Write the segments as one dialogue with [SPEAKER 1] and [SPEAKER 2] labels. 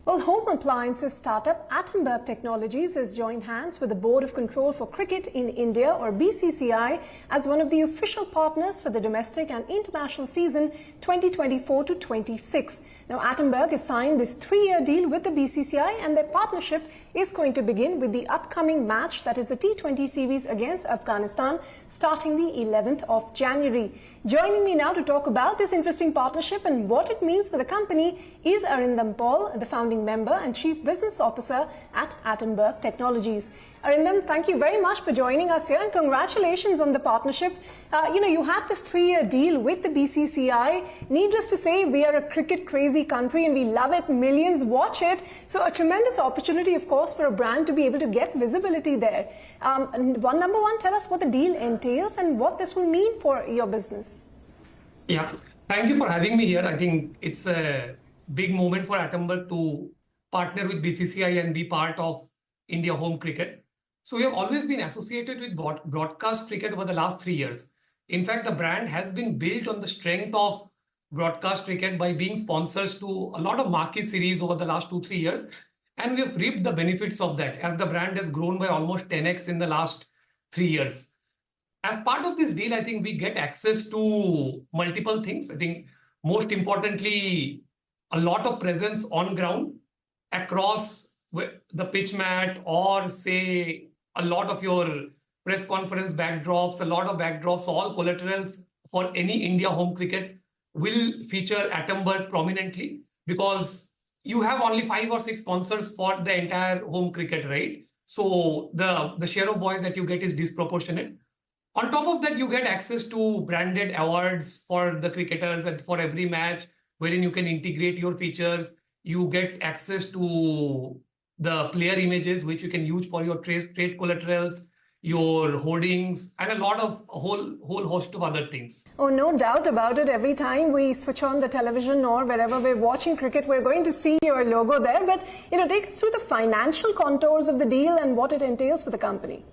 [SPEAKER 1] Well, home appliances startup Atomberg Technologies has joined hands with the Board of Control for Cricket in India, or BCCI, as one of the official partners for the domestic and international season 2024 to 26. Now, Atomberg has signed this 3-year deal with the BCCI, and their partnership is going to begin with the upcoming match, that is the T20 series against Afghanistan, starting the 11th of January. Joining me now to talk about this interesting partnership and what it means for the company is Arindam Paul, the founding member and Chief Business Officer at Atomberg Technologies. Arindam, thank you very much for joining us here, and congratulations on the partnership. You had this 3-year deal with the BCCI. Needless to say, we are a cricket-crazy country and we love it. Millions watch it. So a tremendous opportunity, of course, for a brand to be able to get visibility there. Number one, tell us what the deal entails and what this will mean for your business.
[SPEAKER 2] Yeah, thank you for having me here. I think it's a big moment for Atomberg to partner with BCCI and be part of India home cricket. So we have always been associated with broadcast cricket over the last 3 years. In fact, the brand has been built on the strength of broadcast cricket by being sponsors to a lot of marquee series over the last 2-3 years. And we have reaped the benefits of that as the brand has grown by almost 10x in the last 3 years. As part of this deal, I think we get access to multiple things. I think most importantly, a lot of presence on ground across the pitch mat, or say a lot of your press conference backdrops, a lot of backdrops, all collaterals for any India home cricket will feature Atomberg prominently, because you have only 5 or 6 sponsors for the entire home cricket, right? So the share of voice that you get is disproportionate. On top of that, you get access to branded awards for the cricketers and for every match, wherein you can integrate your features. You get access to the player images, which you can use for your trade collaterals, your hoardings, and a whole host of other things.
[SPEAKER 1] Oh, no doubt about it. Every time we switch on the television or wherever we're watching cricket, we're going to see your logo there. But, take us through the financial contours of the deal and what it entails for the company.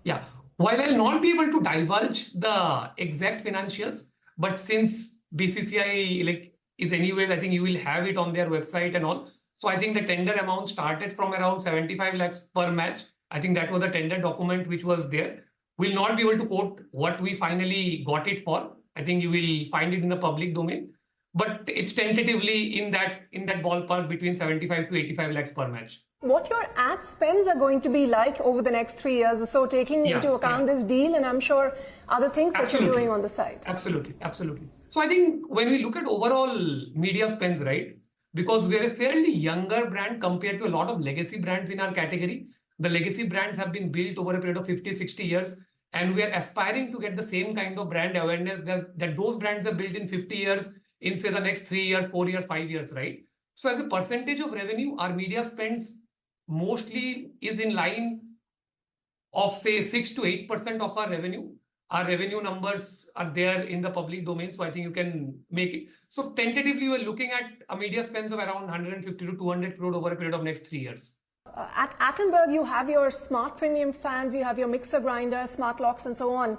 [SPEAKER 2] Yeah. While I'll not be able to divulge the exact financials, but since BCCI is anyways, I think you will have it on their website and all. So I think the tender amount started from around 75 lakhs per match. I think that was the tender document which was there. We'll not be able to quote what we finally got it for. I think you will find it in the public domain. But it's tentatively in that ballpark between 75 to 85 lakhs per match.
[SPEAKER 1] What your ad spends are going to be like over the next 3 years or so, taking into account this deal, and I'm sure other things that you're doing on the side.
[SPEAKER 2] Absolutely. So I think when we look at overall media spends, right, because we're a fairly younger brand compared to a lot of legacy brands in our category. The legacy brands have been built over a period of 50-60 years, and we are aspiring to get the same kind of brand awareness that those brands are built in 50 years, in say the next 3 years, 4 years, 5 years, right? So as a percentage of revenue, our media spends mostly is in line of say 6 to 8% of our revenue. Our revenue numbers are there in the public domain, so I think you can make it. So tentatively, we're looking at a media spends of around 150 to 200 crore over a period of next 3 years.
[SPEAKER 1] At Atomberg, you have your smart premium fans, you have your mixer grinder, smart locks, and so on.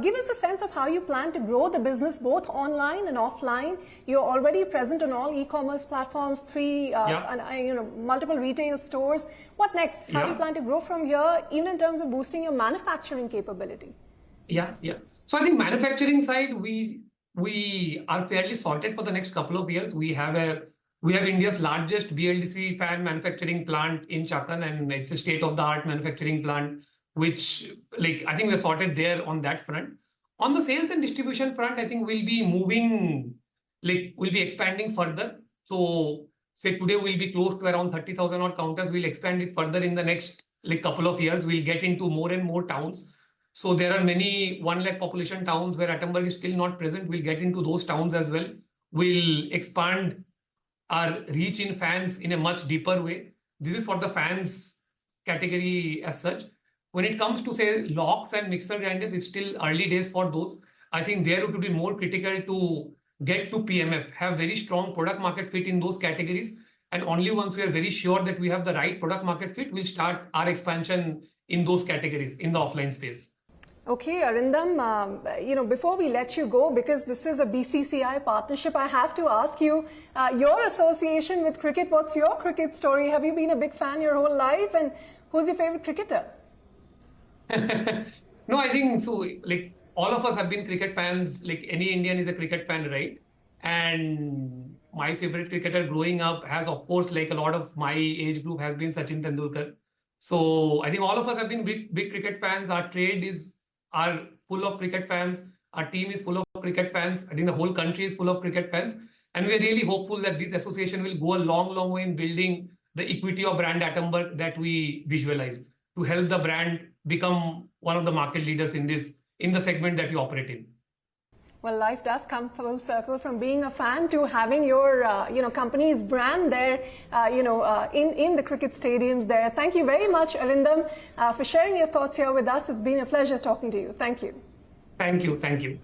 [SPEAKER 1] Give us a sense of how you plan to grow the business both online and offline. You're already present on all e-commerce platforms, multiple retail stores. What next? How do you plan to grow from here, even in terms of boosting your manufacturing capability?
[SPEAKER 2] Yeah. So I think manufacturing side, we are fairly sorted for the next couple of years. We have India's largest BLDC fan manufacturing plant in Chakan, and it's a state-of-the-art manufacturing plant, which I think we're sorted there on that front. On the sales and distribution front, I think we'll be moving, we'll be expanding further. So say today we'll be close to around 30,000 odd counters. We'll expand it further in the next couple of years. We'll get into more and more towns. So there are many 1 lakh population towns where Atomberg is still not present. We'll get into those towns as well. We'll expand our reach in fans in a much deeper way. This is for the fans category as such. When it comes to say locks and mixer grinders, it's still early days for those. I think there it would be more critical to get to PMF, have very strong product market fit in those categories. And only once we are very sure that we have the right product market fit, we'll start our expansion in those categories in the offline space.
[SPEAKER 1] Okay, Arindam, before we let you go, because this is a BCCI partnership, I have to ask you, your association with cricket, what's your cricket story? Have you been a big fan your whole life? And who's your favorite cricketer?
[SPEAKER 2] No, I think so. Like all of us have been cricket fans. Like any Indian is a cricket fan, right? And my favorite cricketer growing up has, of course, like a lot of my age group has been Sachin Tendulkar. So I think all of us have been big cricket fans. Our trade are full of cricket fans. Our team is full of cricket fans. I think the whole country is full of cricket fans. And we are really hopeful that this association will go a long, long way in building the equity of brand Atomberg that we visualize to help the brand become one of the market leaders in the segment that we operate in.
[SPEAKER 1] Well, life does come full circle from being a fan to having your, company's brand there, in the cricket stadiums there. Thank you very much, Arindam, for sharing your thoughts here with us. It's been a pleasure talking to you. Thank you.
[SPEAKER 2] Thank you. Thank you.